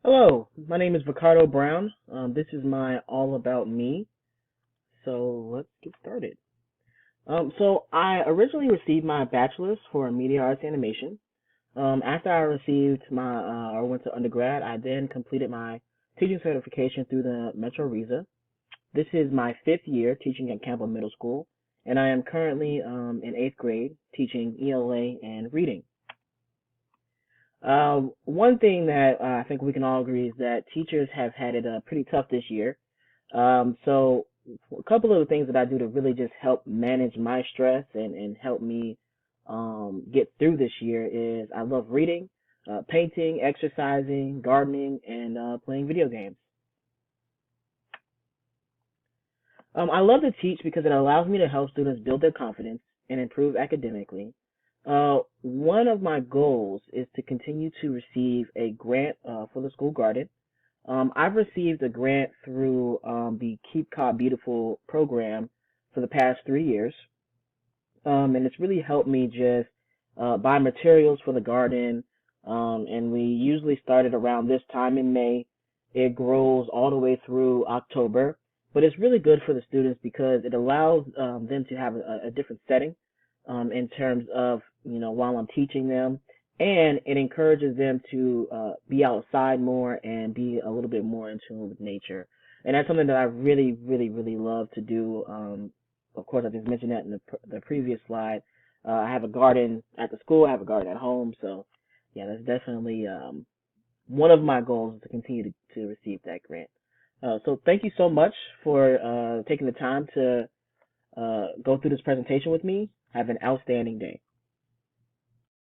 Hello, my name is Ricardo Brown. This is my All About Me. So let's get started. So I originally received my bachelor's for media arts animation. After I received or went to undergrad, I then completed my teaching certification through the Metro Reza. This is my fifth year teaching at Campbell Middle School, and I am currently in eighth grade teaching ELA and reading. One thing that I think we can all agree is that teachers have had it pretty tough this year. So a couple of the things that I do to really just help manage my stress and help me get through this year is I love reading, painting, exercising, gardening, and playing video games. I love to teach because it allows me to help students build their confidence and improve academically. One of my goals is to continue to receive a grant for the school garden. I've received a grant through the Keep Cobb Beautiful program for the past 3 years, and it's really helped me just buy materials for the garden. And we usually start it around this time in May. It grows all the way through October, but it's really good for the students because it allows them to have a different setting in terms of while I'm teaching them, and it encourages them to be outside more and be a little bit more in tune with nature. And that's something that I really, really, really love to do. Of course, I just mentioned that in the previous slide. I have a garden at the school. I have a garden at home. So, yeah, that's definitely one of my goals is to continue to receive that grant. So thank you so much for taking the time to go through this presentation with me. Have an outstanding day.